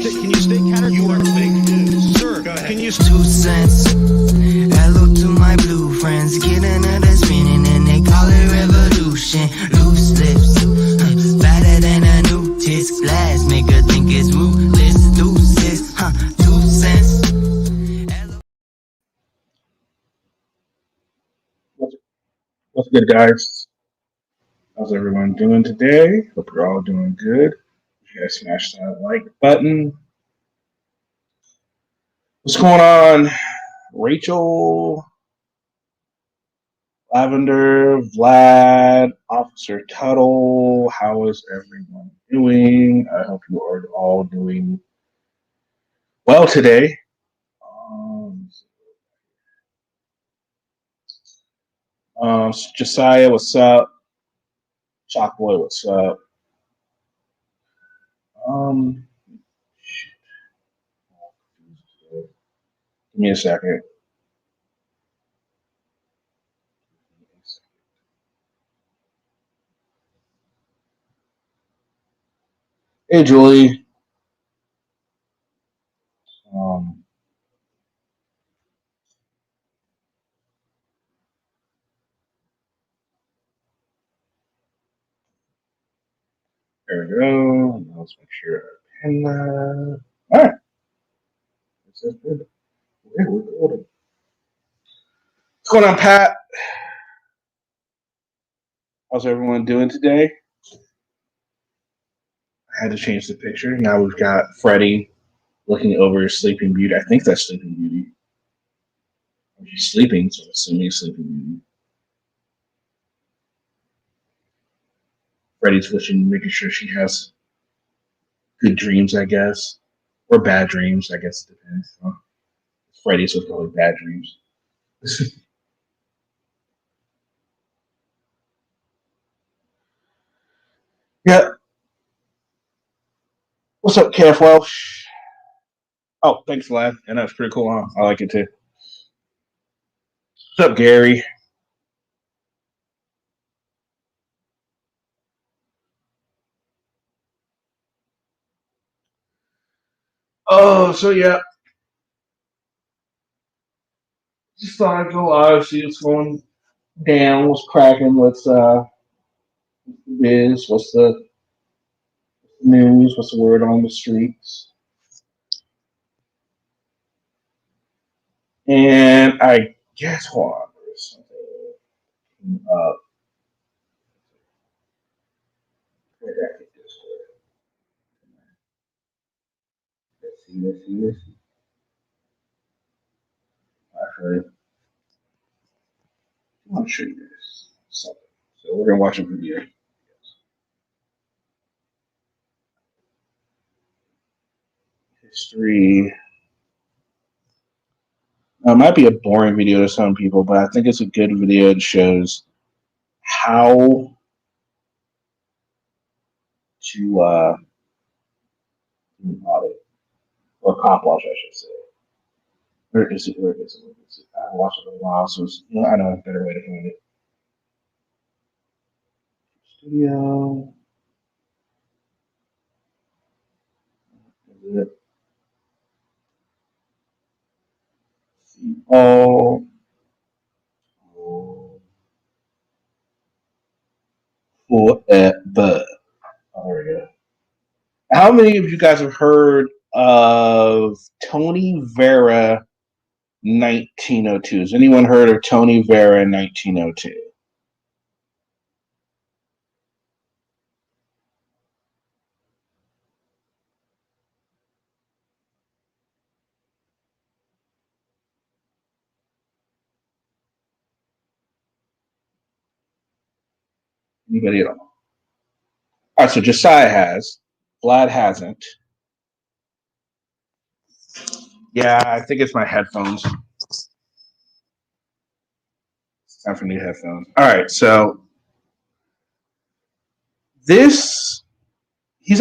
stay catered? You are fake news. Sir, go ahead. Can you 2 cents? Hello to my blue friends. Get another spinning and they call it revolution. Loose lips, fatter than a new tits. Glass make her think it's ruthless. Deuces, 2 cents. What's good, guys? How's everyone doing today? Hope you're all doing good. You guys smash that like button. What's going on? Rachel, Lavender, Vlad, Officer Tuttle. How is everyone doing? I hope you are all doing well today. Josiah, what's up? Chalkboy, what's up? Give me a second. Hey, Julie. There we go. Let's make sure I pin that. All right. This is good. Okay, we're good. What's going on, Pat? How's everyone doing today? I had to change the picture. Now we've got Freddie looking over Sleeping Beauty. I think that's Sleeping Beauty. She's sleeping, so I'm assuming Sleeping Beauty. Freddie's making sure she has good dreams, I guess. Or bad dreams, I guess it depends. Freddie's with probably bad dreams. Yeah. What's up, KF Welsh? Oh, thanks, lad. And that's pretty cool, huh? I like it too. What's up, Gary? Oh, so yeah. Just thought I'd go live, see what's going down, what's cracking, what's biz, what's the news, what's the word on the streets. And I guess, hold on, there's something up. Let's see. Actually, I want to show you guys something. So we're gonna watch a video. History. It might be a boring video to some people, but I think it's a good video. It shows how to do an audit or cop watch, I should say. Where is it? I haven't watched it in a while, so I know a better way to find it. Studio. Is it? Oh. Forever. Oh, there we go. How many of you guys have heard of Tony Vera 1902? Has anyone heard of Tony Vera 1902? Anybody at all? All right, so Josiah has. Vlad hasn't. Yeah, I think it's my headphones. It's time for new headphones. All right, so he's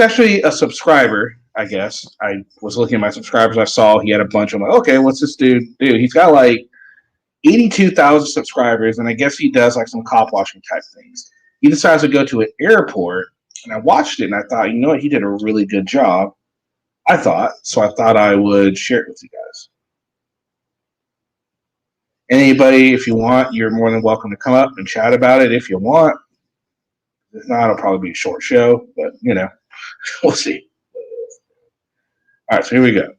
actually a subscriber, I guess. I was looking at my subscribers. I saw he had a bunch. I'm like, okay, what's this dude do? He's got like 82,000 subscribers, and I guess he does like some cop watching type things. He decides to go to an airport, and I watched it, and I thought, you know what, he did a really good job. I thought I would share it with you guys. Anybody, if you want, you're more than welcome to come up and chat about it if you want. If not, it'll probably be a short show, but we'll see. All right, so here we go.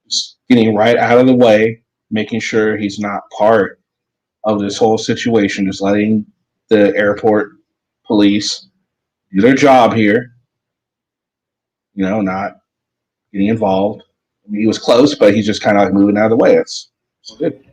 Just getting right out of the way, making sure he's not part of this whole situation, just letting the airport police do their job here, not getting involved. I mean, he was close, but he's just kind of like moving out of the way. It's good.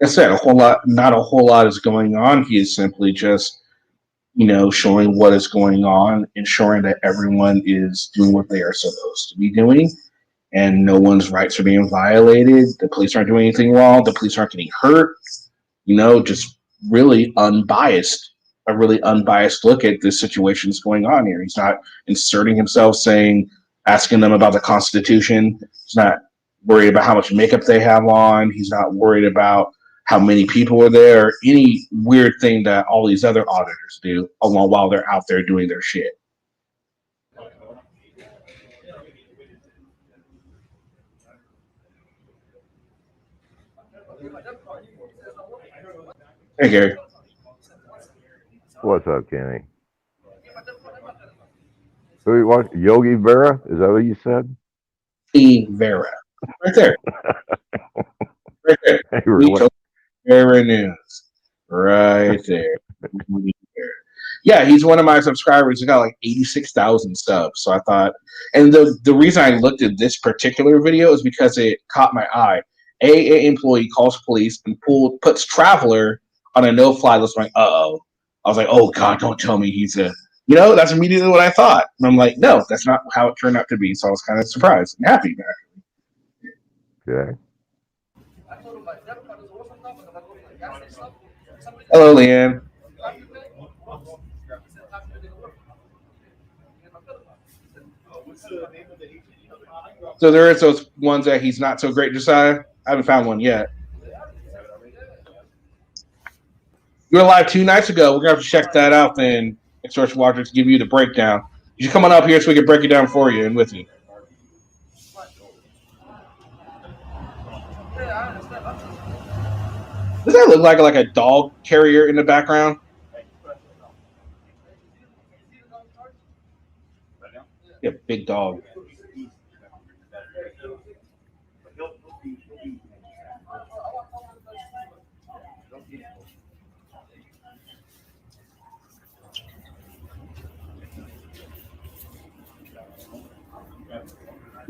Like I said, not a whole lot is going on. He is simply just, showing what is going on, ensuring that everyone is doing what they are supposed to be doing, and no one's rights are being violated. The police aren't doing anything wrong. The police aren't getting hurt. Just really unbiased, a really unbiased look at this situation that's going on here. He's not inserting himself, asking them about the Constitution. He's not worried about how much makeup they have on. He's not worried about how many people are there, or any weird thing that all these other auditors do while they're out there doing their shit. Hey, Gary. What's up, Kenny? Who you want? Yogi Berra? Is that what you said? Vera. Right there. Right there. Hey, really? Vera News. Right there. Yeah, he's one of my subscribers. He got like 86,000 subs. So I thought, and the reason I looked at this particular video is because it caught my eye. A employee calls police and puts Traveler on a no-fly list. I'm like, uh-oh. I was like, oh, God, don't tell me he's a... that's immediately what I thought. And I'm like, no, that's not how it turned out to be. So I was kind of surprised and happy, actually. Okay. Hello, Leanne. So there is those ones that he's not so great, Josiah. I haven't found one yet. You were live 2 nights ago. We're going to have to check that out then. Extortion Watchers give you the breakdown. You should come on up here so we can break it down for you and with you. Does that look like a dog carrier in the background? Yeah, big dog.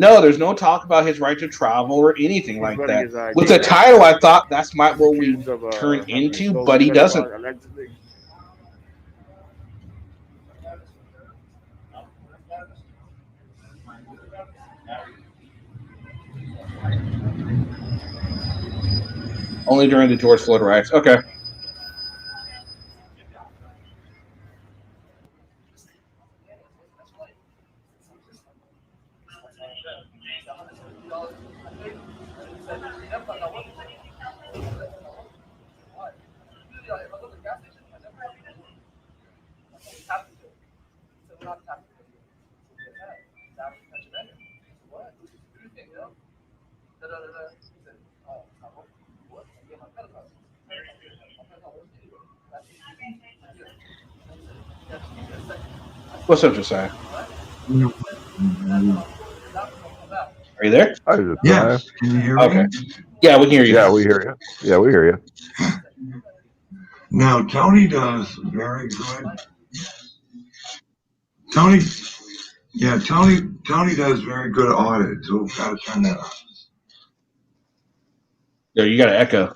No, there's no talk about his right to travel or anything like that. With the title, I thought that's what we turn into, but he doesn't. Only during the George Floyd riots. Okay. What's up, Josiah? Are you there? I was just Yes. Can you hear Okay. me? Yeah, we can hear you. Yeah, we hear you. Yeah, we hear you. No, Tony does very good. Tony, yeah, Tony does very good audit. So we've got to turn that off. Yeah, you got an echo.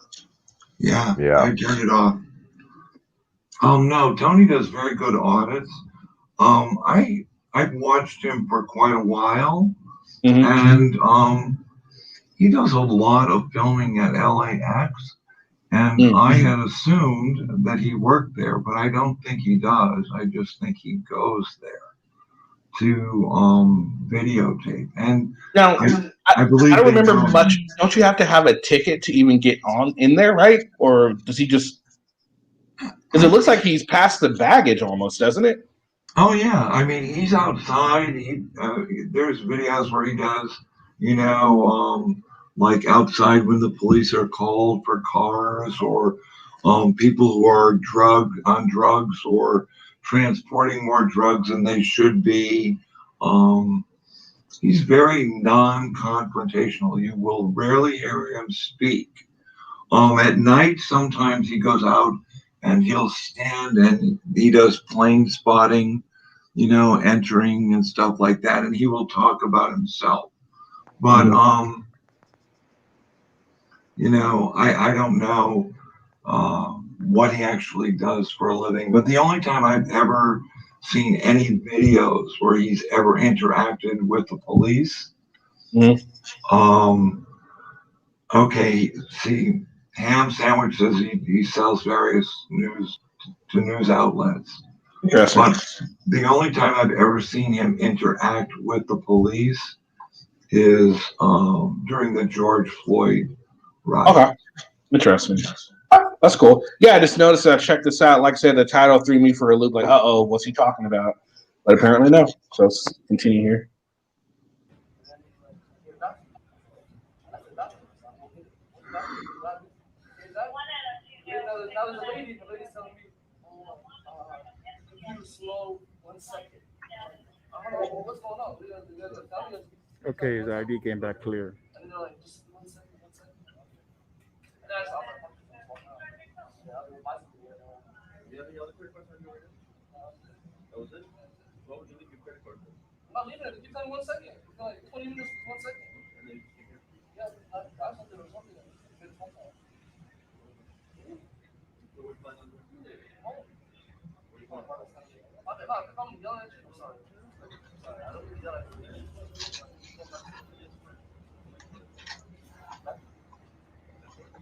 Yeah, Yeah. I turned it off. No, Tony does very good audits. I've watched him for quite a while, Mhm. and he does a lot of filming at LAX. And I had assumed that he worked there, but I don't think he does. I just think he goes there to videotape. And Now, I believe I don't they remember go. much. Don't you have to have a ticket to even get on in there, right? Or does he just? Because it looks like he's past the baggage almost, doesn't it? Oh yeah, I mean he's outside. There's videos where he does, like outside when the police are called for cars, or people who are on drugs or transporting more drugs than they should be. Um, he's very non-confrontational. You will rarely hear him speak. At night, sometimes he goes out and he'll stand and he does plane spotting, entering and stuff like that, and he will talk about himself. But I don't know what he actually does for a living. But the only time I've ever seen any videos where he's ever interacted with the police, Mhm. okay, see, Ham Sandwich says he sells various news outlets. Interesting. But the only time I've ever seen him interact with the police is during the George Floyd riot. Okay. Interesting. That's cool. Yeah, I just noticed that. Check this out. Like I said, the title threw me for a loop. Like, what's he talking about? But apparently, no. So let's continue here. Okay, his ID came back clear.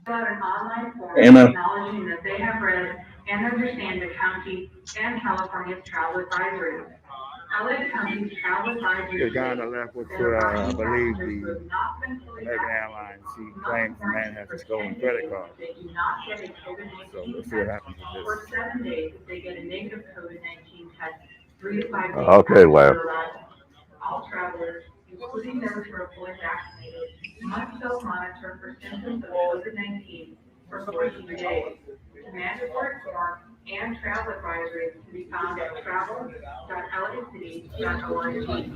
Out an online form Amen. acknowledging that they have read and understand the county and California's travel advisory. LA County's travel advisory. The guy on the left was for, I believe, the American Airlines. He claims the man has a stolen credit card. So we'll see what happens with this. For 7 days, if they get a negative COVID-19 test, 3 to 5 days. Okay, Lamb. All travelers, including those who are fully vaccinated, must self-monitor for symptoms of COVID-19 for 14 days. The mandatory form and travel advisories can be found at travel.lacity.org.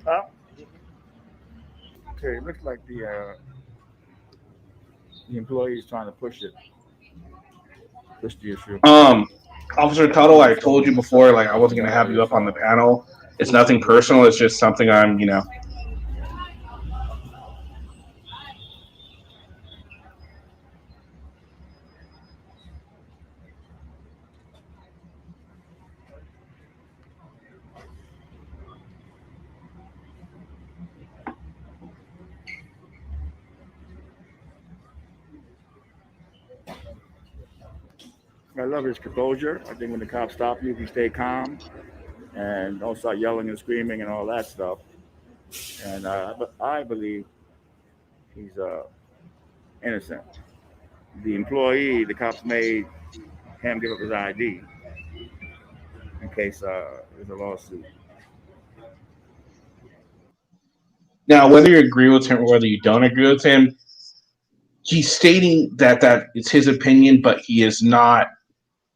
Huh? Okay, it looks like the employee is trying to push the issue. Officer Tuttle, I told you before, like I wasn't gonna have you up on the panel. It's nothing personal. It's just something I'm. I love his composure. I think when the cops stop you, if you stay calm and don't start yelling and screaming and all that stuff. And I believe he's innocent. The employee, the cops made him give up his ID. in case there's a lawsuit. Now, whether you agree with him or whether you don't agree with him, he's stating that it's his opinion, but he is not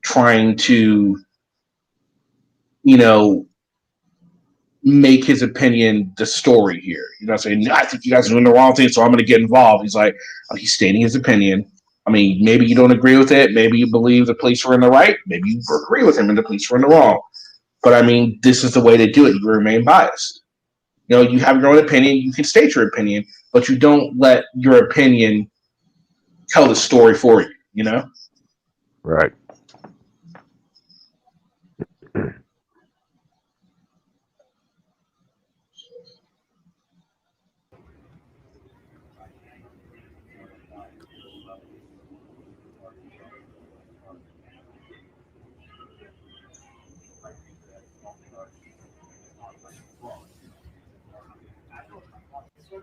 trying to, make his opinion the story here. Saying, I think you guys are doing the wrong thing, so I'm going to get involved. He's like, he's stating his opinion. I mean, maybe you don't agree with it. Maybe you believe the police were in the right. Maybe you agree with him and the police were in the wrong. But I mean, this is the way to do it. You remain biased. You have your own opinion. You can state your opinion, but you don't let your opinion tell the story for you. Right.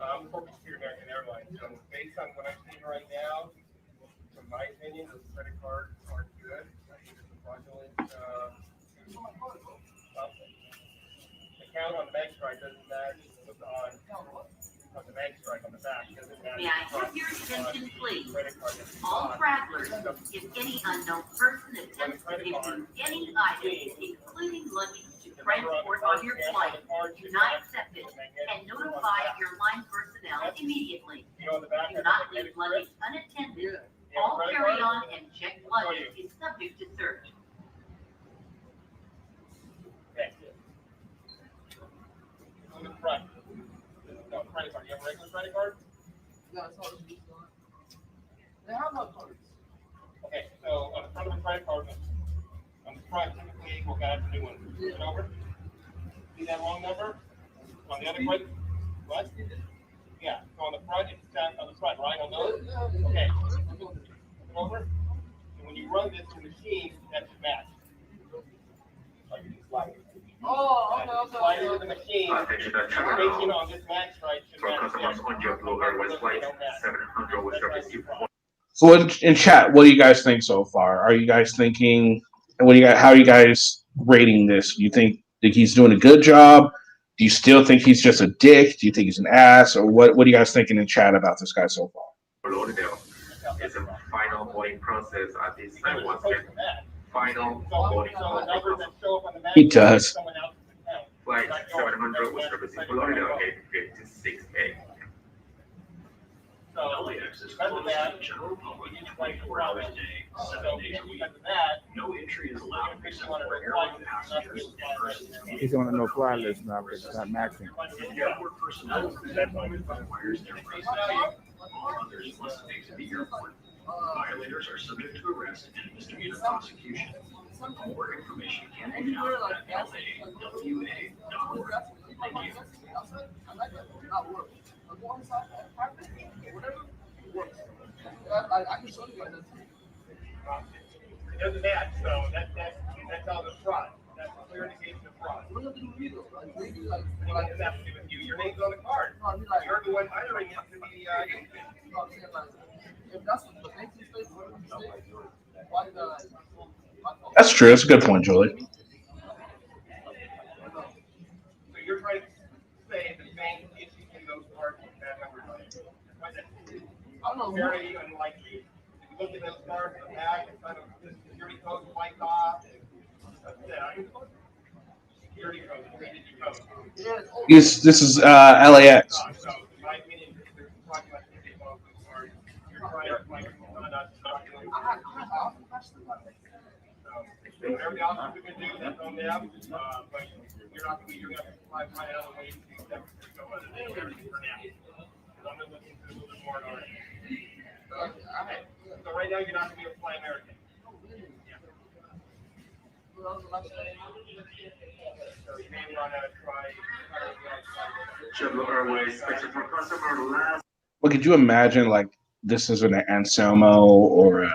I'm focused here, American Airlines. So based on what I'm seeing right now, from my opinion, those credit cards aren't good. I think it's a fraudulent the count on the bank strike doesn't match what's on the bank strike on the back. May I have your attention, please? All travelers, if any unknown person attempts to give you any items, including luggage, to transport on your flight, do not accept it and notify your line personnel immediately. Do not leave luggage unattended. All carry-on and checked luggage is subject to search. On the front. No, credit card. You have a regular credit card? No, it's all just they have no cards. Okay, so on the front of the credit card, on the front, typically we'll get a new one. Flip it over. See that long number? On the other credit? What? Yeah, so on the front, it's down on the front, right? On those? Okay. Flip it over. And when you run this to the machine, that should match. Like you can slide it. Okay. Slide it to the machine. Information on this match strike should match. So in chat, what do you guys think so far? Are you guys thinking, how are you guys rating this? Do you think he's doing a good job? Do you still think he's just a dick? Do you think he's an ass? Or what are you guys thinking in chat about this guy so far? It's a final boarding process at this time. Final boarding process. He does. Flight 700 was servicing Florida, 856A. So, because of that, general public 24 hours a day, 7 days a week. Because of that, no entry is allowed except for airline passengers and persons. He's on a no-fly list now because it's not matching. Airport personnel requires their face value. Others must exit the airport. Violators are subject to arrest and misdemeanor prosecution. More information can be found at lawa.org. Thank you. I can show you guys. It doesn't match, so that's on the front. That's a clear indication of fraud. What does it do with you? What does that have to do with you? Your name's on the card. You're the one hiring it to be if that's the bank mistake, why did That's true. That's a good point, Julie. So you're trying to say the bank issued you those cards with that number on it. I don't know. Very unlikely. If you look at those cards in the back, it's kind of the security code wiped off. Security code, security code. This is LAX. So, in my opinion, if they're talking about security code, you're trying to like not so whatever the officers can do, that's on them. But you're not going to find other ways to accept so for now. Because I'm going to look into a little bit more on it. Okay. So right now you're not going to be able to fly American. So you may want to try. JetBlue Airways special for customer last. Well, could you imagine like this is an Anselmo or a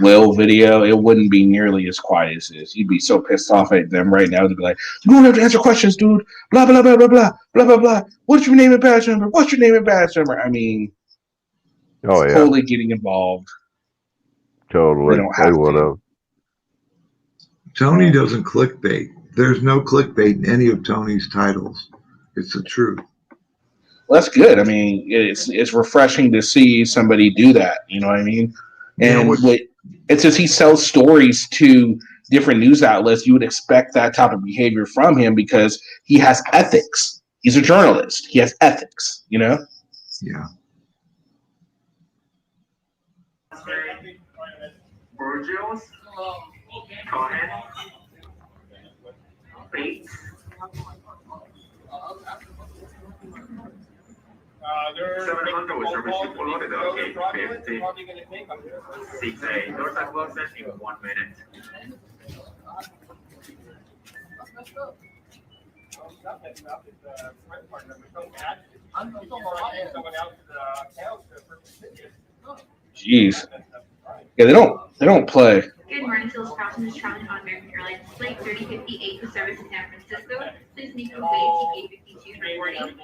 Will video? It wouldn't be nearly as quiet as this. You'd be so pissed off at them right now. They'd be like, "You don't have to answer questions, dude. Blah blah blah blah blah blah blah blah. What's your name and badge number? What's your name and badge number?" I mean, totally getting involved. Totally. They don't have would have. Tony doesn't clickbait. There's no clickbait in any of Tony's titles. It's the truth. Well, that's good. I mean, it's refreshing to see somebody do that. You know what I mean? And it says he sells stories to different news outlets. You would expect that type of behavior from him because he has ethics. He's a journalist. He has ethics. You know? Yeah. Burgos, Cohen, Bates. 700 was service deployed. Okay, 50. 6A. Doors are closed in 1 minute. Jeez. Yeah, they don't play. Good morning, Phyllis Fountain is traveling on American Airlines Flight 3058 for service to San Francisco. Please meet from gate 52 for boarding.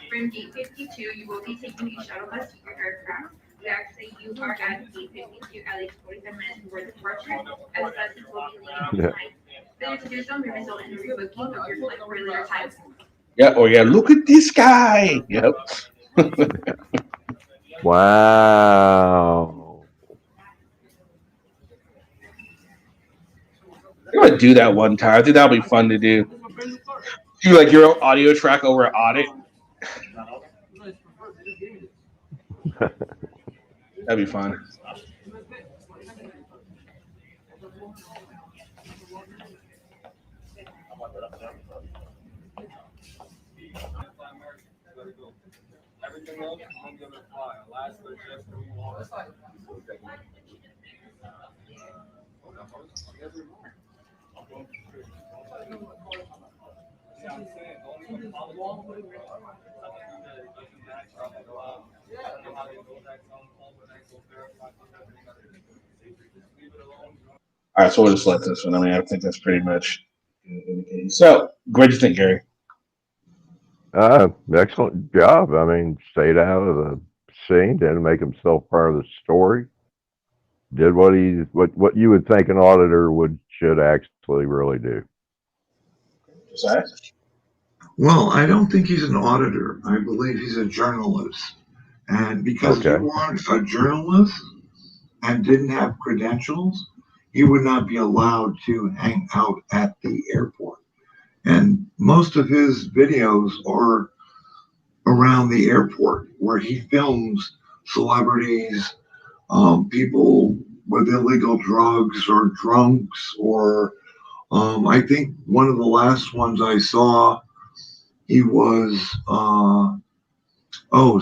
From gate 52, you will be taking a shuttle bus to your aircraft. We ask that you are at gate 52 at least 45 minutes before departure, as buses will be leaving on time. Failure to do so may result in a rebooking of your flight for a later time. Yeah, or yeah, look at this guy. Yep. Wow. I'm gonna do that one time. I think that'll be fun to do. Do like your own audio track over an audit. That'd be fun. Everything else, I'm gonna fly. Last but just All right, so we'll just let this one. I mean, I think that's pretty much. So, what do you think, Gary? Excellent job. I mean, stayed out of the scene, didn't make himself part of the story. Did what you would think an auditor should actually really do. Sorry? Well, I don't think he's an auditor. I believe he's a journalist. And because if you weren't a journalist and didn't have credentials, you would not be allowed to hang out at the airport. And most of his videos are around the airport where he films celebrities, people with illegal drugs or drunks, or I think one of the last ones I saw, he was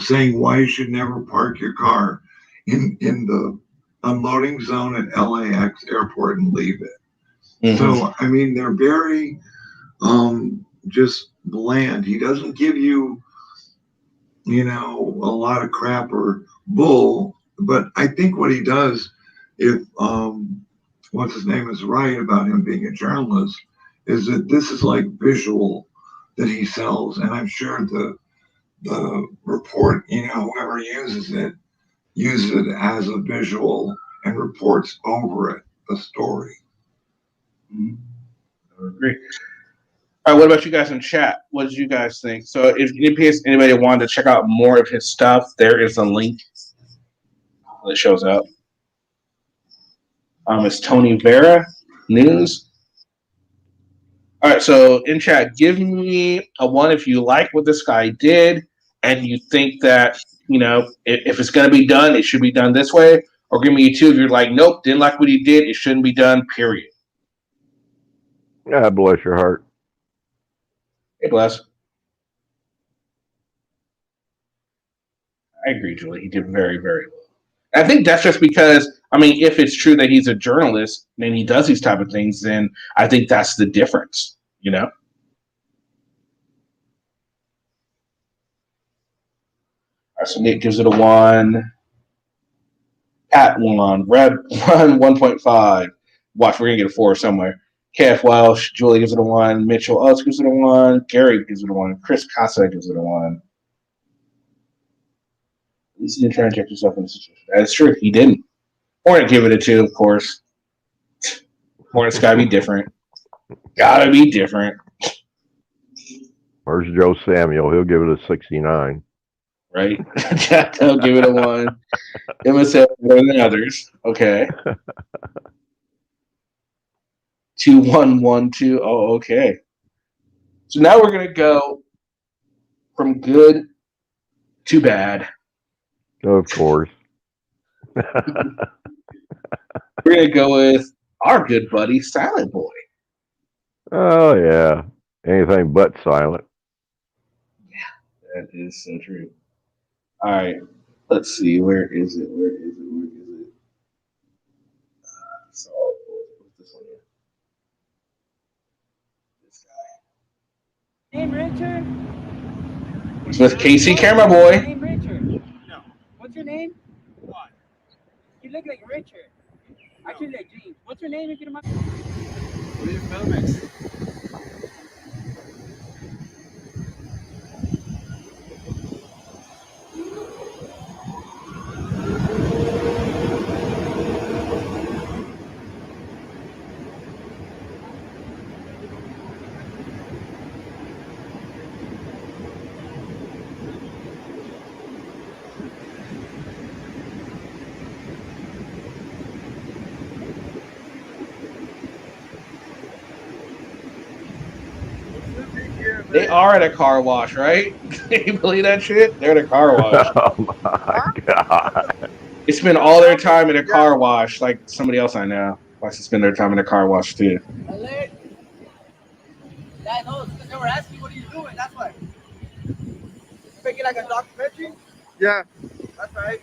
saying why you should never park your car in the unloading zone at LAX airport and leave it. Mm-hmm. So I mean, they're very just bland. He doesn't give you, a lot of crap or bull. But I think what he does, if what's his name is right about him being a journalist, is that this is like visual that he sells, and I'm sure the report, whoever uses it as a visual and reports over it the story. Mm-hmm. I agree. All right, what about you guys in chat? What did you guys think? So if in case anybody wanted to check out more of his stuff, there is a link that shows up. It's Tony Vera News. All right, so in chat, give me a 1 if you like what this guy did and you think that, if it's going to be done, it should be done this way. Or give me a 2 if you're like, nope, didn't like what he did, it shouldn't be done, period. God bless your heart. Hey, bless. I agree, Julie. He did very, very well. I think that's just because, if it's true that he's a journalist and he does these type of things, then I think that's the difference, All right, so Nick gives it a 1. Pat 1. Red 1.5. Watch, we're going to get a 4 somewhere. KF Welsh, Julie gives it a 1. Mitchell Oates gives it a 1. Gary gives it a 1. Chris Casa gives it a 1. At least he didn't try and inject himself in the situation. That's true. He didn't. Or give it a 2, of course. Or it's gotta be different. Gotta be different, Where's Joe Samuel? He'll give it a 69. right? I'll give it a 1. MSF better than others. Okay. 2112. Oh, okay. So now we're gonna go from good to bad. Of course. We're gonna go with our good buddy Silent Boy. Oh yeah. Anything but silent. That is so true. All right. Let's see. Where is it? So, what's this one here? This guy. Name Richard? It's with KC Camera Boy. Name Richard? No. What's your name? What? You look like Richard. Actually, like James. What's your name if you don't mind? What are you filming? They are at a car wash, right? Can you believe that shit? They're at a car wash. Oh my god. They spend all their time in a car wash, like somebody else I know likes to spend their time in a car wash too. Alert. Yeah, I know. Because they were asking, what are you doing? That's why. Making like a documentary? Yeah. That's right.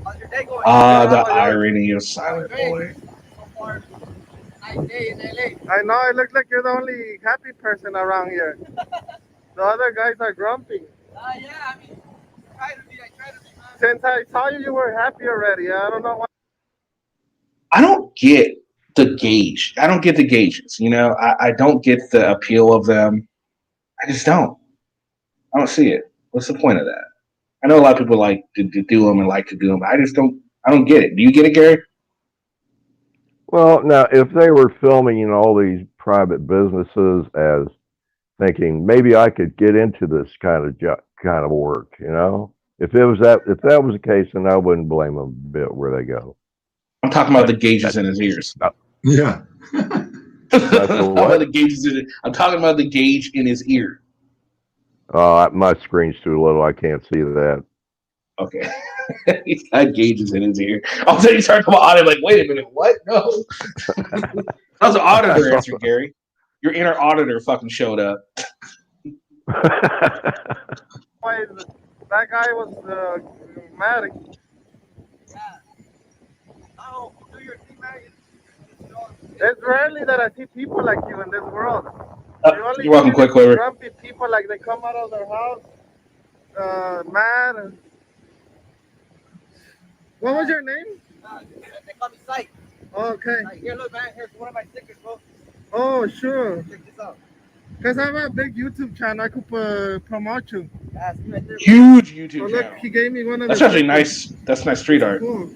How's your day going? The irony of Silent Boy. So far, nice day in LA. I know, it looks like you're the only happy person around here. The other guys are grumpy. Yeah, I mean, I try to be, man. Since I saw you, you were happy already. I don't know why. I don't get the gauge. I don't get the gauges. You know, I don't get the appeal of them. I just don't. I don't see it. What's the point of that? I know a lot of people like to do them and like to do them. I just don't. I don't get it. Do you get it, Gary? Well, now if they were filming in all these private businesses as thinking maybe I could get into this kind of work, you know, if that was the case, then I wouldn't blame them a bit where they go. I'm talking about the gauges in his ears. Yeah. I'm talking about the gauge in his ear. My screen's too little. I can't see that. Okay. He's got gauges in his ear. All of a sudden you start talking about audio, like, wait a minute, what? No. That was an auditor answer, Gary. Your inner auditor fucking showed up. That guy was mad. Yeah. Oh, do your thing, man. It's rarely that I see people like you in this world. You're welcome, Quick Quiver. Grumpy people, like they come out of their house mad. What was your name? They call me Psych. Oh, okay. Here, look, man. Here's one of my stickers, bro. Oh, sure. Check this out. Because I have a big YouTube channel. I could promote you. Yeah, see right there. Huge YouTube Oh, look, channel. he gave me one of That's the actually nice. That's nice street art. Cool.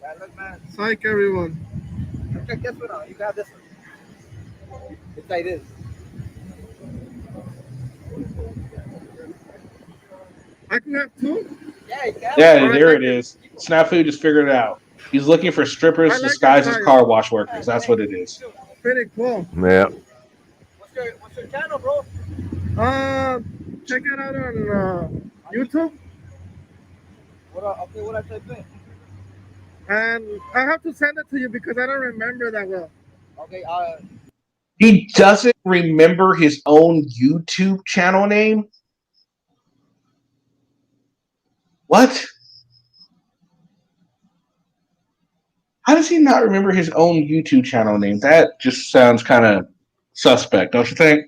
Yeah, look, man. Psych, everyone. Check this one out. You got this one. It's like this. I can have two? Yeah, you got Yeah, there it is. Snafu just figured it out. He's looking for strippers I like disguised that as guy. car wash workers. That's what it is. Pretty cool. Yeah. What's your channel, bro? Check it out on YouTube. What I type in? And I have to send it to you because I don't remember that well. Okay, He doesn't remember his own YouTube channel name? What? How does he not remember his own YouTube channel name? That just sounds kind of suspect, don't you think?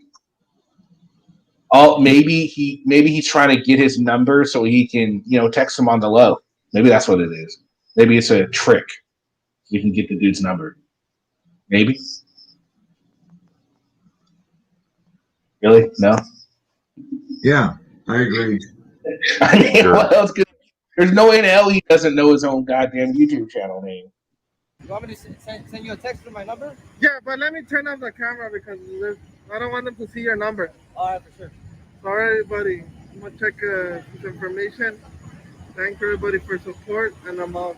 Oh, maybe he's trying to get his number so he can, text him on the low. Maybe that's what it is. Maybe it's a trick. You can get the dude's number. Maybe. Really? No? Yeah, I agree. I mean, Sure. what else could... There's no way in hell he doesn't know his own goddamn YouTube channel name. You want me to send you a text with my number? Yeah, but let me turn off the camera because I don't want them to see your number. All right, for sure. All right, everybody. I'm gonna check this information. Thank everybody for support, and I'm out.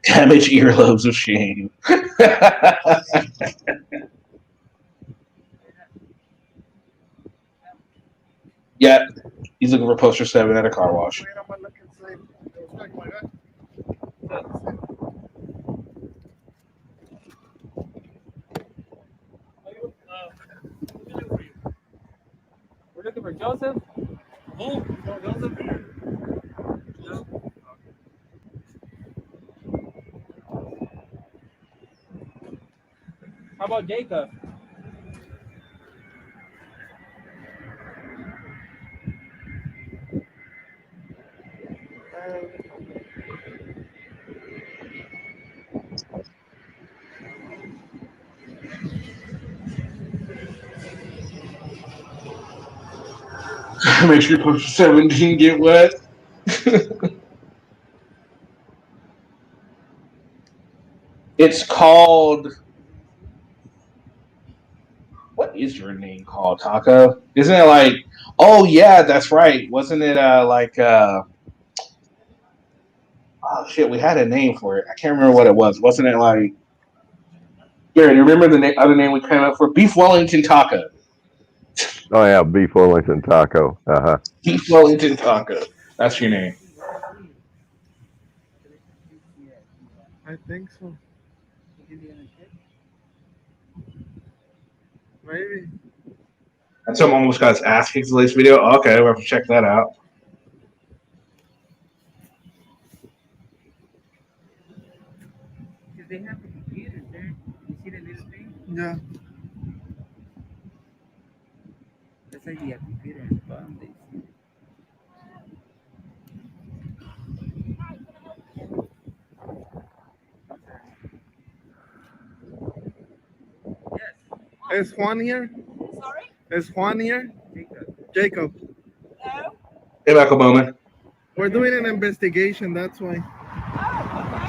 Damage earlobes of shame. Yeah, he's looking for poster 7 at a car wash. Wait, I'm gonna look and see. We're looking for Joseph. Who? Joseph. How about Jacob? Make sure poster 7 didn't get wet. It's called. What is your name called, Taco? Isn't it like? Oh yeah, that's right. Wasn't it like? Oh shit, we had a name for it. I can't remember what it was. Wasn't it like? Gary, do you remember the other name we came up for? Beef Wellington Taco. Oh yeah, beef Wellington taco. Beef Wellington Taco. That's your name. I think so. Maybe. And someone almost got his ass kicked in the latest video. Okay, we'll have to check that out. Because they have the computers there. You see the little thing? Yeah. That's like the computer in the bottom. They see. Is Juan here? Sorry? Is Juan here? Jacob. No? Hey, Michael Bowman. We're doing an investigation, that's why. Oh,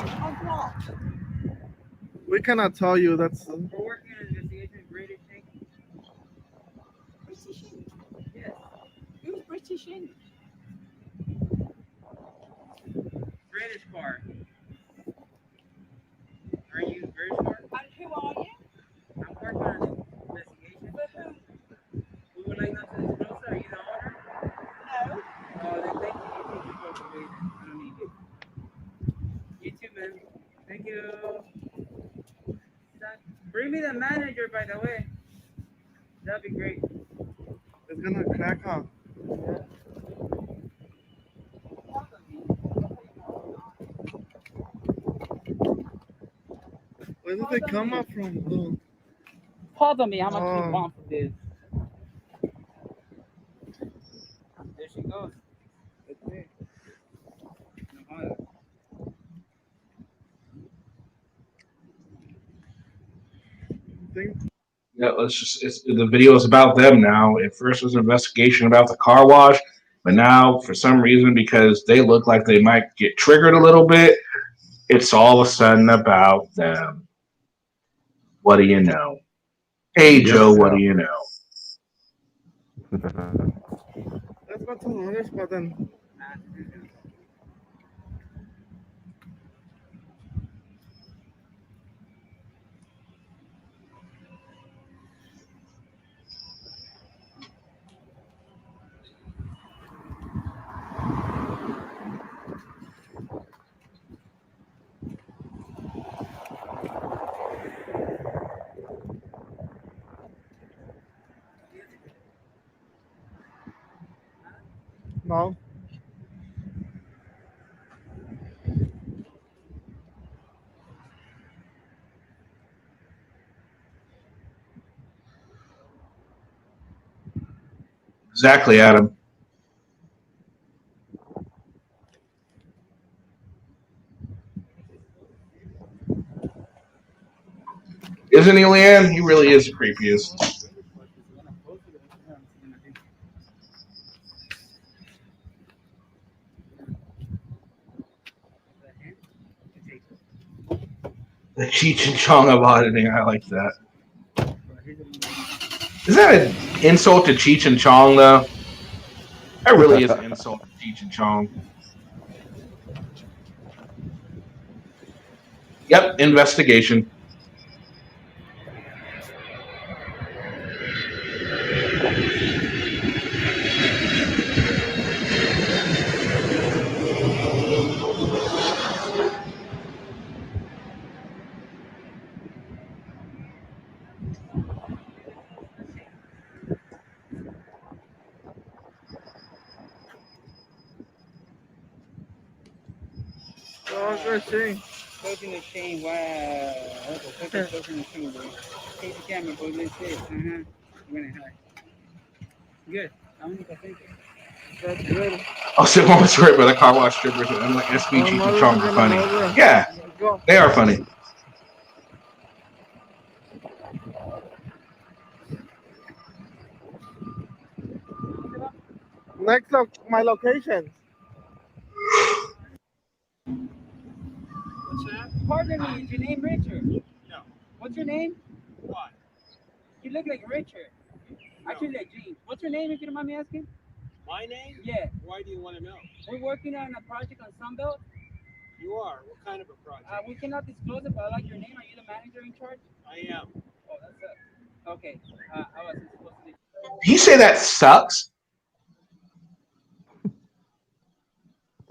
okay. On what? We cannot tell you, that's... We're working on an investigation of British Inc. British Ink. Yes. Who's British Ink? British car. Are you British car? And who are you? I'm working on an investigation. For who? We would like not to disclose. Are you the owner? No. Oh, then thank you. You take your phone away. I don't need it. You too, man. Thank you. Bring me the manager, by the way. That'd be great. It's gonna crack off. Where did they come up from, though? Pardon me, how much do you want for this? There she goes. Okay. Yeah, the video is about them now. At first, it was an investigation about the car wash, but now, for some reason, because they look like they might get triggered a little bit, it's all of a sudden about them. What do you know? Hey, Joe, what do you know? Let's go to the other spot then. No. Exactly, Adam. Isn't he, Leanne? He really is the creepiest. The Cheech and Chong of auditing. I like that. Is that an insult to Cheech and Chong, though? That really is an insult to Cheech and Chong. Yep, investigation. Oh, good thing. Closing the chain. Wow. Okay, closing the chain, boy. Take the camera, boy. Let's see it. Went high. Good. I'm gonna thank you. That's good. I'll say one story about the car wash strippers and like SB Cheech and Chong are funny. Yeah, they are funny. Next my locations. What's that? Pardon me, is your name Richard? No. What's your name? What? You look like Richard. Actually, like James. What's your name, if you don't mind me asking? My name? Yeah. Why do you want to know? We're working on a project on Sunbelt. You are? What kind of a project? We cannot disclose it, but I like your name. Are you the manager in charge? I am. Oh, that's it. Okay. I wasn't supposed to be. Did you say that sucks?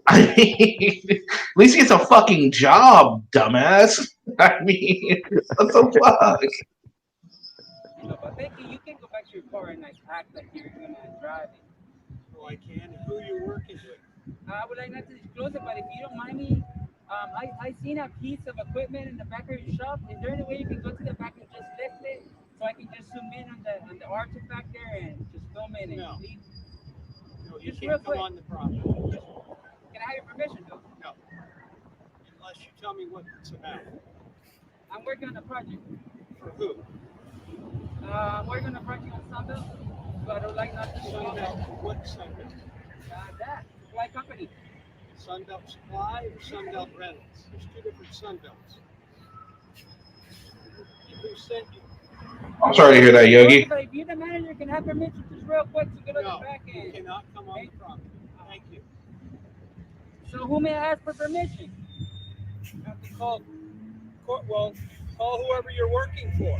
I mean, at least he gets a fucking job, dumbass. I mean, what the fuck? No, but thank you. You can go back to your car and like act like you're gonna drive it. Oh, I can. Who are you working with? I would like not to disclose it, but if you don't mind me, I seen a piece of equipment in the back of your shop. Is there any way you can go to the back and just lift it so I can just zoom in on the artifact there and just film it and leave? No, you Just can't real come quick. on the property. Can I have your permission, though? No. Unless you tell me what it's about. I'm working on a project. For who? I'm working on a project on Sunbelt, but I would like not to show you that. What Sunbelt? That supply company. Sunbelt Supply or Sunbelt Rentals? There's two different Sunbelts. And who sent you? I'm sorry to hear that, Yogi. But if you, the manager, can have permission just real quick to get on No, the back end. you cannot come on the property. Thank you. So who may I ask for permission? You have to call whoever you're working for.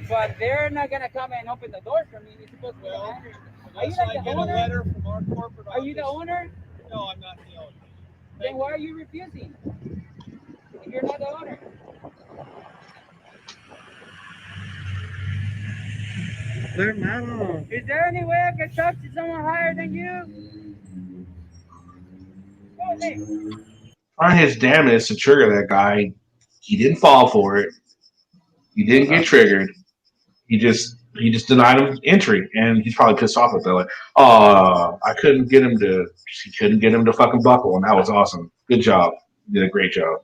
But they're not gonna come and open the door for me. You're supposed to be the manager. Are you Unless I like the get a owner? letter from our corporate office. Are you the owner? No, I'm not the owner. Then why are you refusing? If you're not the owner. They're mad. Is there any way I can talk to someone higher than you? Go ahead. Trying his damnedest to trigger that guy. He didn't fall for it. He didn't get triggered. He just denied him entry, and he's probably pissed off with that. Like, I couldn't get him to. He couldn't get him to fucking buckle, and that was awesome. Good job. You did a great job.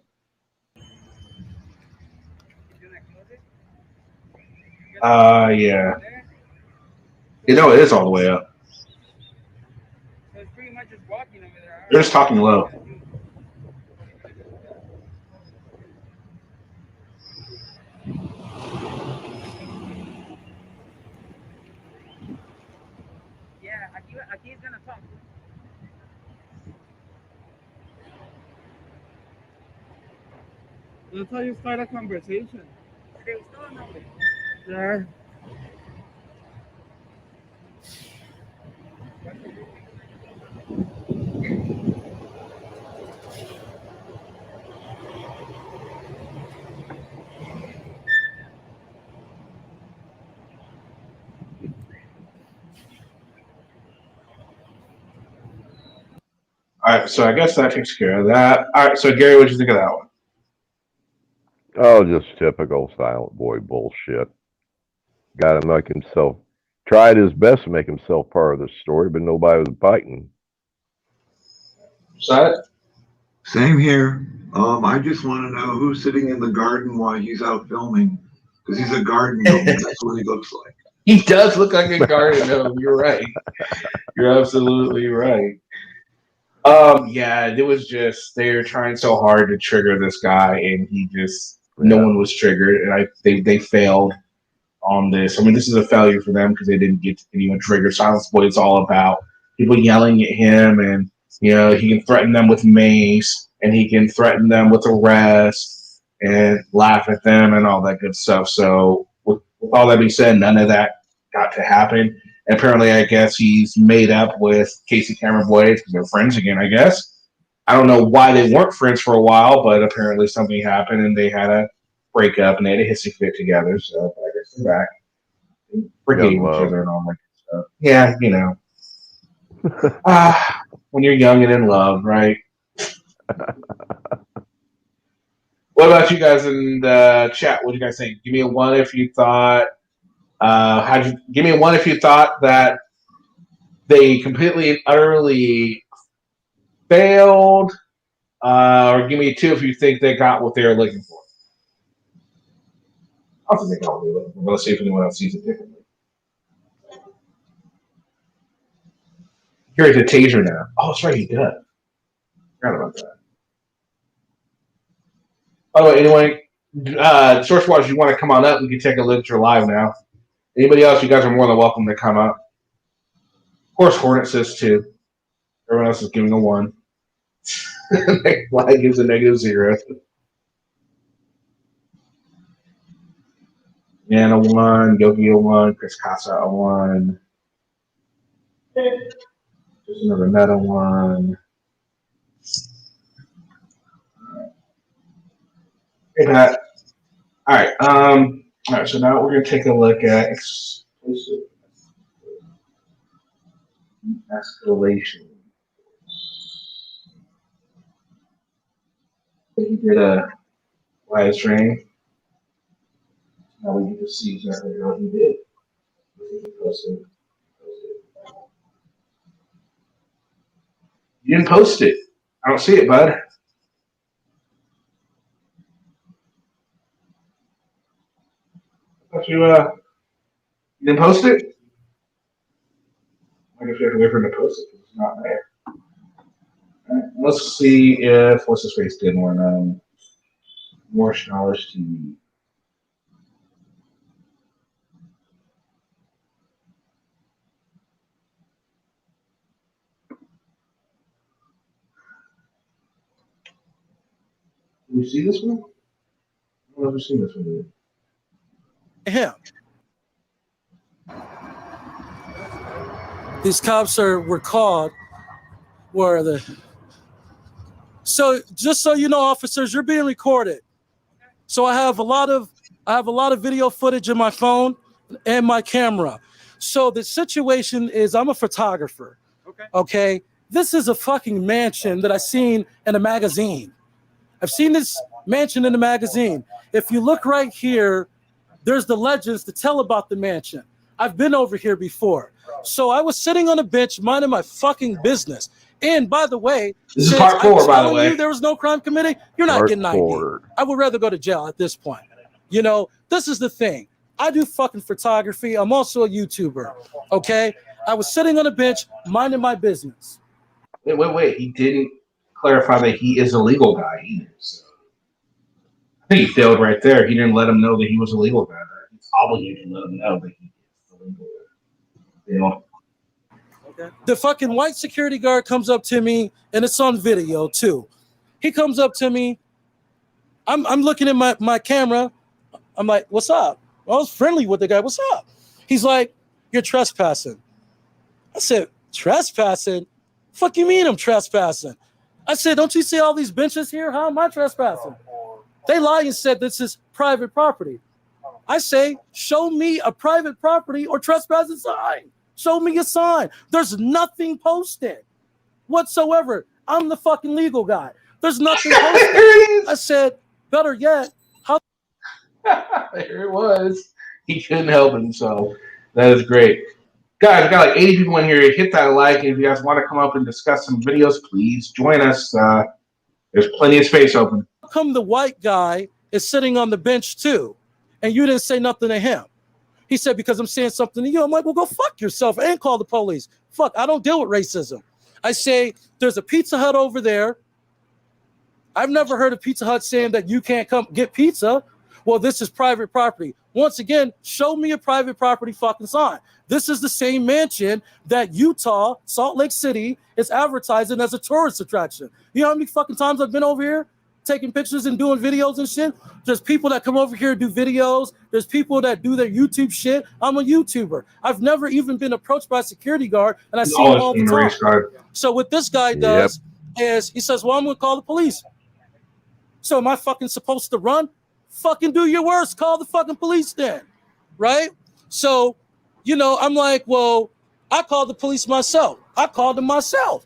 Yeah. You know, it is all the way up. So it's pretty much just walking over there. They're just talking low. Yeah, aquí is gonna talk. That's how you start a conversation. ¿Te gustó o no, güey? Yeah. All right, so I guess that takes care of that. All right, so Gary, what did you think of that one? Oh, just typical Silent Boy bullshit. Got to make himself, tried his best to make himself part of the story, but nobody was biting. Is that it? Same here. I just want to know who's sitting in the garden while he's out filming, because he's a garden gnome. That's what he looks like. He does look like a garden gnome. You're right. You're absolutely right. Yeah, it was just they're trying so hard to trigger this guy, and he just no one was triggered, and they failed on this. I mean, this is a failure for them because they didn't get anyone triggered. Silence Boy is all about people yelling at him, and he can threaten them with mace, and he can threaten them with arrest, and laugh at them, and all that good stuff. So, with all that being said, none of that got to happen. And apparently, I guess he's made up with Casey Cameron Boyd because they're friends again. I guess I don't know why they weren't friends for a while, but apparently something happened, and they had a break up, and they had a hissy fit together. So I guess they're back. Forgave each other and all that stuff. Yeah, when you're young and in love, right? What about you guys in the chat? What do you guys think? Give me a 1 if you thought. Give me a 1 if you thought that they completely and utterly failed, or give me a 2 if you think they got what they were looking for. I don't think they got what they were looking for. But let's see if anyone else sees it differently. Here's a taser now. Oh, that's right, he does. Forgot about that. By the way, anyone, Source Watch, you want to come on up? We can take a look at your live now. Anybody else, you guys are more than welcome to come up. Of course, Hornet says 2. Everyone else is giving a 1. Flag gives a -0. Man a 1, Yogi a 1, Chris Casa a 1. There's another meta 1. Hey, Pat. All right. All right. So now we're going to take a look at exclusive escalation. He did a live stream. Now we get to see exactly what he did. You didn't post it. I don't see it, bud. You didn't post it? I guess we have to wait for him to post it because it's not there. Right, let's see if what's his face did one. More Knowledge TV. Did you see this one? I've never seen this one yet. Him. These cops were called. Where are they? So just so you know, officers, you're being recorded. So I have a lot of video footage in my phone and my camera. So the situation is, I'm a photographer. Okay. This is a fucking mansion that I seen in a magazine. I've seen this mansion in a magazine. If you look right here, there's the legends to tell about the mansion. I've been over here before. So I was sitting on a bench minding my fucking business. And by the way, this is part 4, by the way. There was no crime committed. You're not getting ID. I would rather go to jail at this point. This is the thing. I do fucking photography. I'm also a YouTuber. Okay? I was sitting on a bench minding my business. Wait. He didn't clarify that he is a legal guy either. So I think he failed right there. He didn't let him know that he was a legal guy. He's obligated to let him know that he is a legal guy. The fucking white security guard comes up to me, and it's on video too. He comes up to me. I'm looking at my camera. I'm like, what's up? I was friendly with the guy. What's up? He's like, you're trespassing. I said, trespassing? Fuck you mean I'm trespassing? I said, don't you see all these benches here? How am I trespassing? They lied and said this is private property. I say, show me a private property or trespassing sign. Show me a sign. There's nothing posted whatsoever. I'm the fucking legal guy. There's nothing posted. I said, better yet, how? There it was. He couldn't help himself. That is great. Guys, we got like 80 people in here. Hit that like. If you guys want to come up and discuss some videos, please join us. There's plenty of space open. How come the white guy is sitting on the bench too, and you didn't say nothing to him? He said, because I'm saying something to you. I'm like, well, go fuck yourself and call the police. Fuck, I don't deal with racism. I say, there's a Pizza Hut over there. I've never heard of Pizza Hut saying that you can't come get pizza. Well, this is private property. Once again, show me a private property fucking sign. This is the same mansion that Utah, Salt Lake City, is advertising as a tourist attraction. You know how many fucking times I've been over here taking pictures and doing videos and shit? There's people that come over here and do videos. There's people that do their YouTube shit. I'm a YouTuber. I've never even been approached by a security guard, and I see him all the time. So what this guy does is he says, well, I'm going to call the police. So am I fucking supposed to run? Fucking do your worst. Call the fucking police then, right? So, you know, I'm like, well, I called the police myself. I called them myself.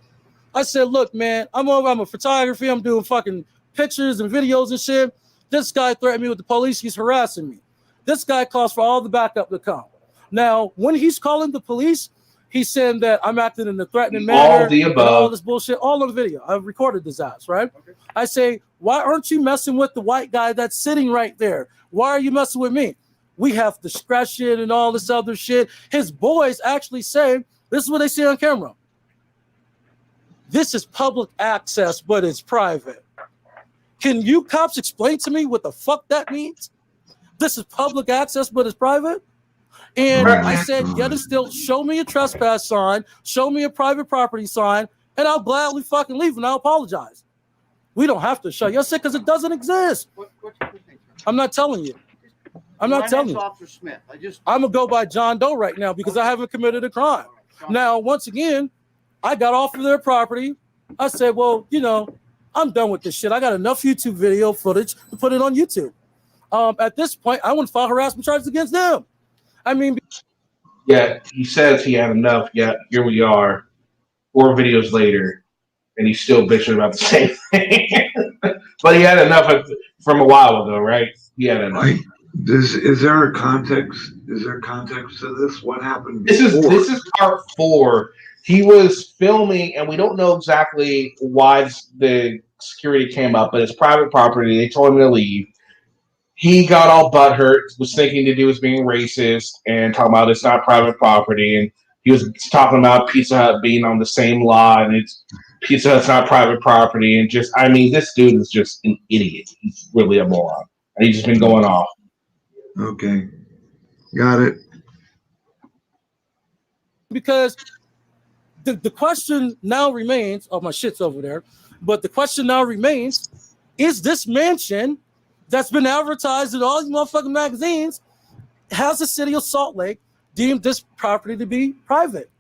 I said, look, man, I'm a photographer. I'm doing fucking pictures and videos and shit. This guy threatened me with the police. He's harassing me. This guy calls for all the backup to come. Now, when he's calling the police, he's saying that I'm acting in a threatening manner. All the above. And all this bullshit, all on video. I've recorded this ass, right? Okay. I say, why aren't you messing with the white guy that's sitting right there? Why are you messing with me? We have discretion and all this other shit. His boys actually say, this is what they say on camera. This is public access, but it's private. Can you cops explain to me what the fuck that means? This is public access, but it's private? And I said, yet and still, show me a trespass sign, show me a private property sign, and I'll gladly fucking leave and I'll apologize. We don't have to show you. I said, because it doesn't exist. What's your name? I'm not telling you. I'm not telling you. Officer Smith. I'm going to go by John Doe right now because I haven't committed a crime. Now, once again, I got off of their property. I said, well, you know, I'm done with this shit. I got enough YouTube video footage to put it on YouTube. At this point, I wouldn't file harassment charges against them. I mean, yeah, he says he had enough. Yeah, here we are, 4 videos later, and he's still bitching about the same thing. But he had enough from a while ago, right? He had enough. Is there a context? Is there context to this? What happened? This is part 4. He was filming, and we don't know exactly why the security came up, but it's private property. They told him to leave. He got all butthurt, was thinking that he was being racist and talking about it's not private property. And he was talking about Pizza Hut being on the same lot, and it's Pizza Hut's not private property. And just, I mean, this dude is just an idiot. He's really a moron. And he's just been going off. Okay. Got it. Because the question now remains, oh, my shit's over there. But the question now remains, is this mansion that's been advertised in all these motherfucking magazines, has the city of Salt Lake deemed this property to be private?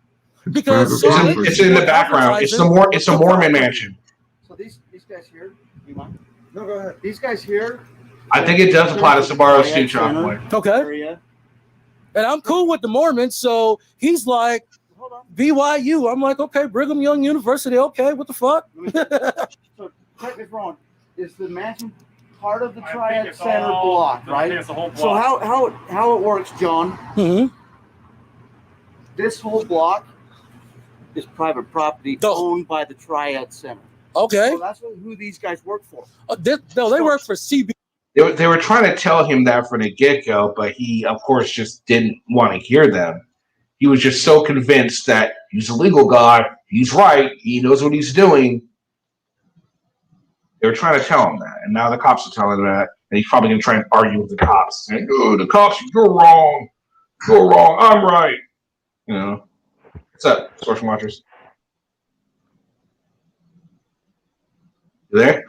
Because it's in the background. It's a Mormon mansion. So these guys here, you mind? No, go ahead. These guys here. I think it does apply to Sabaro's too, John. Okay. And I'm cool with the Mormons, so he's like, BYU. I'm like, okay, Brigham Young University. Okay, what the fuck? So correct me if wrong. Is the mansion part of the Triad Center block, right? It's the whole block. So how it works, John? Mm-hmm. This whole block is private property owned by the Triad Center. Okay. So that's who these guys work for. They work for CB. They were trying to tell him that from the get-go, but he, of course, just didn't want to hear them. He was just so convinced that he's a legal guy, he's right, he knows what he's doing. They were trying to tell him that, and now the cops are telling him that, and he's probably going to try and argue with the cops. Saying, oh, the cops, you're wrong, I'm right. You know. What's up, Social Watchers? You there?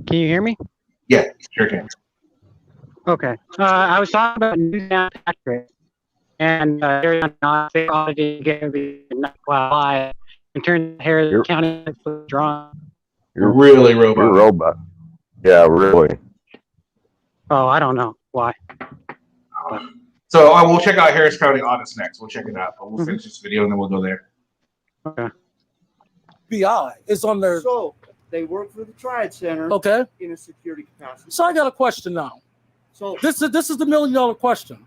Can you hear me? Yeah, sure can. Okay. I was talking about Newtown Patrick, and they're not they audited together not qualified and turned Harris County drawn. You're really robot. You're a robot. Yeah, really. Oh, I don't know why. So we'll check out Harris County audits next. We'll check it out, but we'll finish this video and then we'll go there. Okay. BI is on their. So they work for the Triad Center. Okay. In a security capacity. So I got a question now. So this is the $1 million question.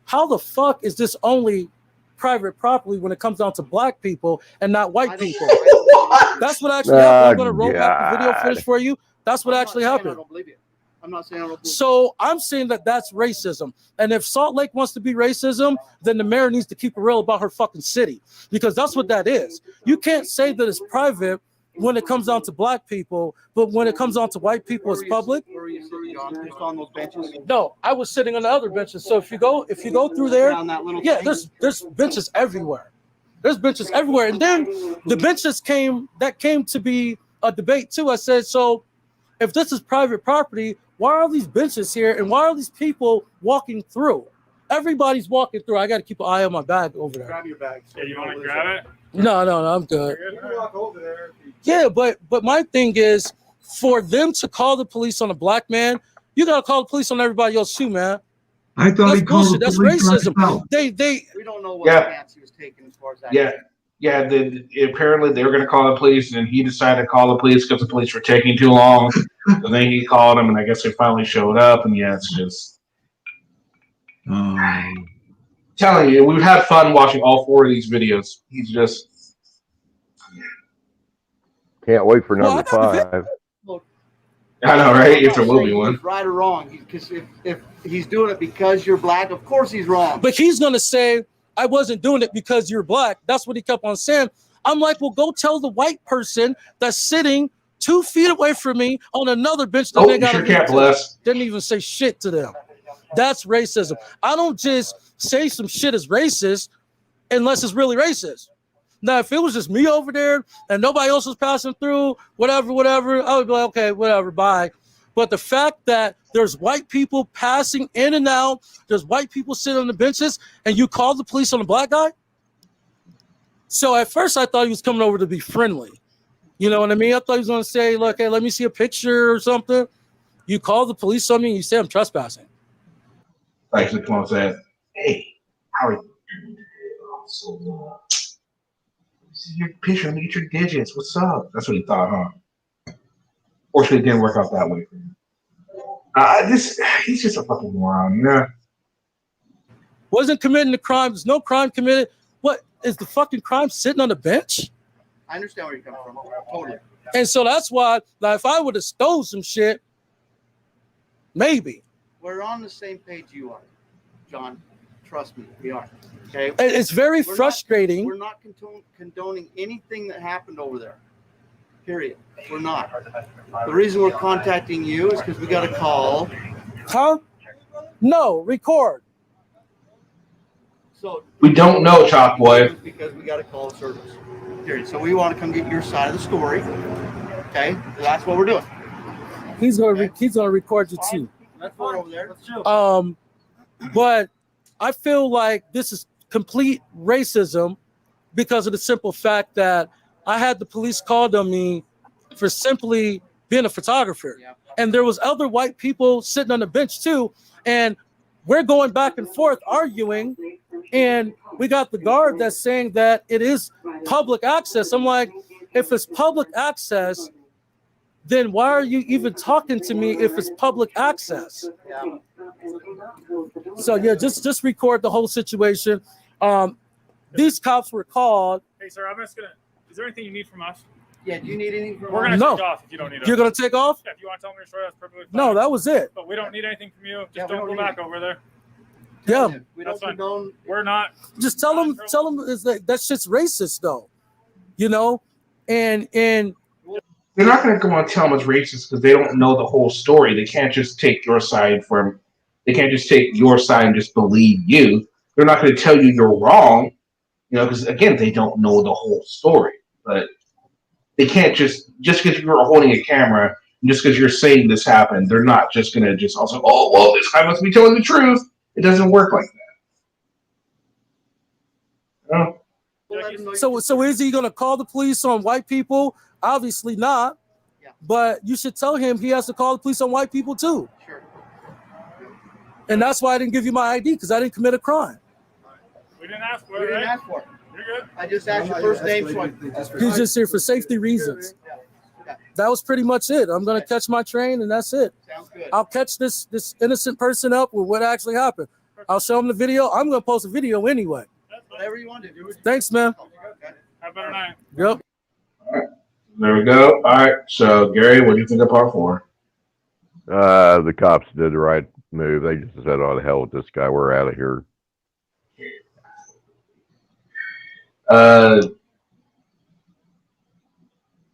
How the fuck is this only private property when it comes down to black people and not white people? That's what actually happened. I'm Oh, gonna roll back the video God. footage for you. That's what I'm not actually saying I happened. don't believe you. I'm not saying I don't believe you. So I'm saying that that's racism. And if Salt Lake wants to be racism, then the mayor needs to keep it real about her fucking city, because that's what that is. You can't say that it's private when it comes down to black people, but when it comes down to white people, it's public. Where were you sitting, John? Just on those benches? No, I was sitting on the other benches. So if you go through there, Down that little yeah, thing? there's benches everywhere. There's benches everywhere. And then the benches came to be a debate too. I said, so if this is private property, why are these benches here and why are these people walking through? Everybody's walking through. I got to keep an eye on my bag over there. Grab your bags. Yeah, you want to grab it? No, I'm good. You can walk over there. Yeah, but my thing is, for them to call the police on a black man, you gotta call the police on everybody else too, man. I thought That's he called bullshit. the That's police on racism. himself. We don't know what Yeah. stance he was taking as far as that. Yeah. Apparently they were going to call the police, and he decided to call the police because the police were taking too long. And then he called them, and I guess they finally showed up. And yeah, it's just telling you, we've had fun watching all 4 of these videos. He's just Can't wait for number 5. I know, right? I'm If there not will be saying one. he's right or wrong, because if he's doing it because you're black, of course he's wrong. But he's gonna say, I wasn't doing it because you're black. That's what he kept on saying. I'm like, well, go tell the white person that's sitting 2 feet away from me on another bench that Oh, they you got sure can't bless. Didn't even say shit to them. That's racism. I don't just say some shit is racist unless it's really racist. Now, if it was just me over there and nobody else was passing through, whatever, I would be like, okay, whatever, bye. But the fact that there's white people passing in and out, there's white people sitting on the benches, and you call the police on a black guy? So at first I thought he was coming over to be friendly. You know what I mean? I thought he was going to say, look, hey, let me see a picture or something. You call the police on me and you say I'm trespassing. Like the one said, hey, how are you doing today, officer? See your picture, let me get your digits. What's up? That's what he thought, huh? Fortunately, it didn't work out that way for him. He's just a fucking moron, you know? Wasn't committing the crime. There's no crime committed. What is the fucking crime sitting on the bench? I understand where you're coming from. Totally. And so that's why, like, if I would have stole some shit, maybe. We're on the same page you are, John. Trust me, we are. Okay. It's very frustrating. We're not condoning anything that happened over there. Period. We're not. The reason we're contacting you is because we got a call. Huh? No, record. So we don't know, Chalk Boy. Because we got a call of service. Period. So we want to come get your side of the story. Okay, so that's what we're doing. He's gonna record you too. That's what over there. But I feel like this is complete racism because of the simple fact that I had the police called on me for simply being a photographer. Yeah. And there was other white people sitting on the bench too. And we're going back and forth arguing. And we got the guard that's saying that it is public access. I'm like, if it's public access, then why are you even talking to me if it's public access? Yeah. So yeah, just record the whole situation. These cops were called. Hey, sir, I'm just gonna. Is there anything you need from us? Yeah, do you need anything from We're gonna take off if you don't need us. You're gonna take off? Yeah, if you want to tell me your story, that's perfectly fine. No, that was it. But we don't need anything from you. Just we don't don't go need back over there. Yeah. We don't condone. We're not. Just tell them is that shit's racist though. You know? And they're not going to go and tell them it's racist because they don't know the whole story. They can't just take your side they can't just take your side and just believe you. They're not going to tell you you're wrong, you know, because again, they don't know the whole story. But they can't just because you're holding a camera and just because you're saying this happened, they're not just going to just also, oh, well, this guy must be telling the truth. It doesn't work like that. You know? So is he gonna call the police on white people? Obviously not. Yeah. But you should tell him he has to call the police on white people too. Sure. And that's why I didn't give you my ID, because I didn't commit a crime. We didn't ask for it. We didn't right? ask for it. You're good. I just asked your first name. So He's just here for safety reasons. That was pretty much it. I'm gonna catch my train, and that's it. Sounds good. I'll catch this innocent person up with what actually happened. I'll show him the video. I'm gonna post a video anyway. Whatever you want to do. Thanks, man. Have a better night. Yep. All right. There we go. All right. So, Gary, what do you think of part 4? The cops did the right move. They just said, "Oh, the hell with this guy. We're out of here."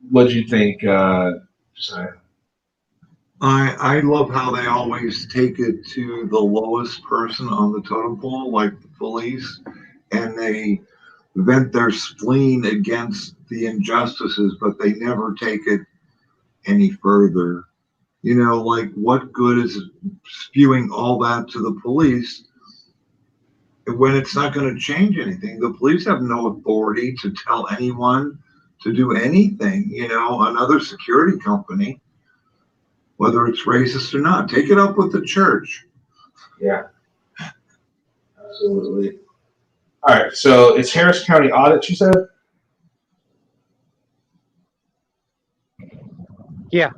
What do you think? Sorry. I love how they always take it to the lowest person on the totem pole, like the police, and they vent their spleen against the injustices, but they never take it any further. You know, like what good is spewing all that to the police when it's not going to change anything? The police have no authority to tell anyone to do anything. You know, another security company, whether it's racist or not, take it up with the church. Yeah, absolutely. All right, so it's Harris County audit, you said? Yeah.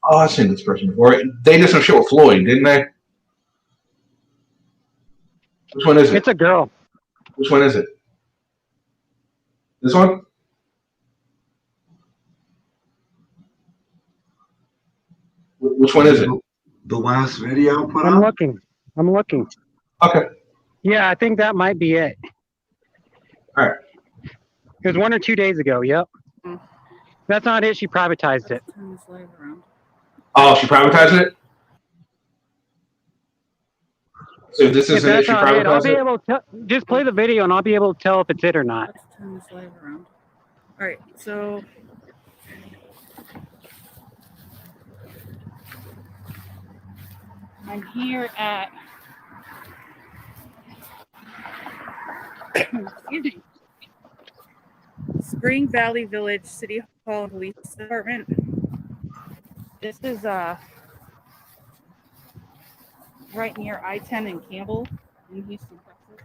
Oh, I've seen this person before. They did some shit with Floyd, didn't they? Which one is it? It's a girl. Which one is it? This one? Which one is it? The last video put I'm up? looking. I'm looking. Okay. Yeah, I think that might be it. All right. It was 1 or 2 days ago. Yep. That's not it. She privatized it. Oh, she privatized it? So this If isn't it? that's She not it, I'll privatized be it? able to just play the video and I'll be able to tell if it's it or not. Let's turn this live around. All right, so I'm here at excuse me, Spring Valley Village City Hall and Police Department. This is right near I-10 and Campbell in Houston, Texas.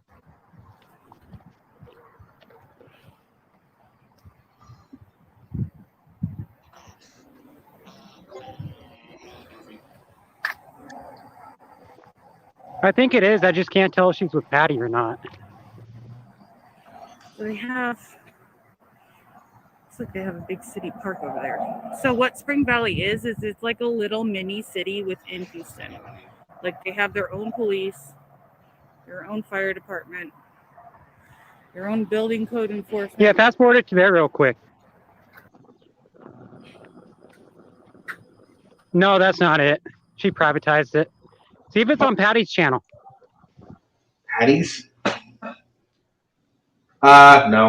I think it is. I just can't tell if she's with Patty or not. So they have, looks like they have a big city park over there. So what Spring Valley is it's like a little mini city within Houston. Like they have their own police, their own fire department, their own building code enforcement. Yeah, fast forward it to there real quick. No, that's not it. She privatized it. See if it's on Patty's channel. Patty's? No,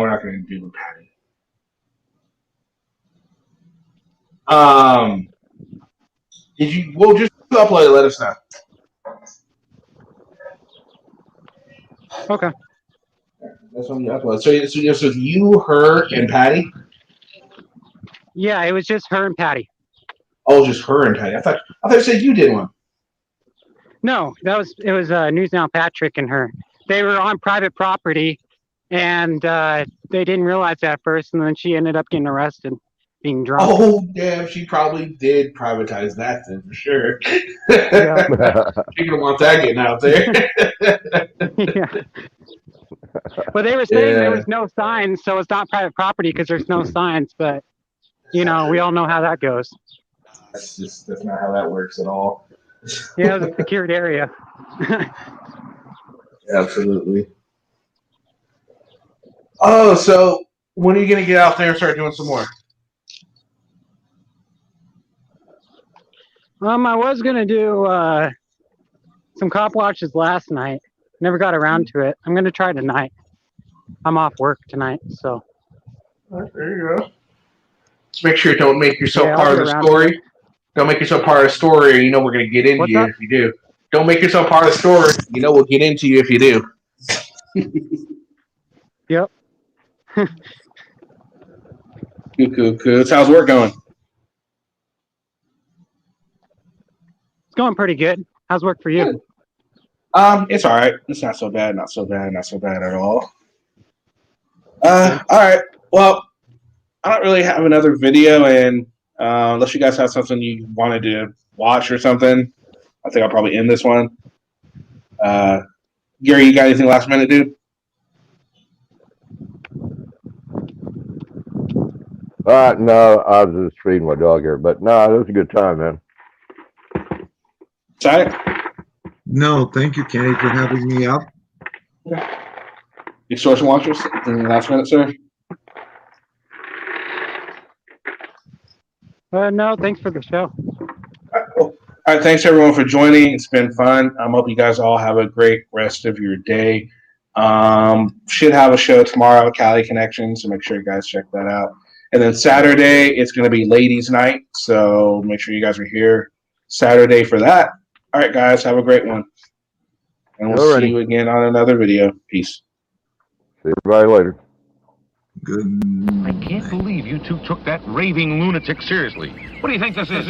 we're not going to do Patty. Did you? We'll just upload it. Let us know. Okay. That's when you upload. So you, her, and Patty? Yeah, it was just her and Patty. Oh, just her and Patty. I thought you said you did one. No, it was News Now Patrick and her. They were on private property, and they didn't realize that at first, and then she ended up getting arrested, being drunk. Oh, damn! She probably did privatize that then for sure. Yeah. She gonna want that getting out there. Yeah. But they were saying there was no signs, so it's not private property because there's no signs. But we all know how that goes. That's not how that works at all. Yeah, it was a secured area. Absolutely. Oh, so when are you gonna get out there and start doing some more? I was gonna do some cop watches last night. Never got around to it. I'm gonna try tonight. I'm off work tonight, so. All right, there you go. Just make sure you don't make yourself part of the around. story. Don't make yourself part of the story, or you know we're gonna get into you if you do. Don't make yourself part of the story. You know we'll get into you if you do. Yep. Cool. So how's work going? It's going pretty good. How's work for you? Good. It's all right. It's not so bad. Not so bad at all. All right. Well, I don't really have another video, and Unless you guys have something you wanted to watch or something, I think I'll probably end this one. Gary, you got anything last minute, dude? No, I was just feeding my dog here, but no, it was a good time, man. Sorry? No, thank you, Kenny, for having me up. Extortion Watchers, anything last minute, sir? No, thanks for the show. All right, thanks everyone for joining. It's been fun. I hope you guys all have a great rest of your day. Should have a show tomorrow, Cali Connection, so make sure you guys check that out. And then Saturday, it's going to be Ladies Night, so make sure you guys are here Saturday for that. All right, guys, have a great one. And we'll see you again on another video. Peace. See everybody later. Good. I can't believe you two took that raving lunatic seriously. What do you think this is?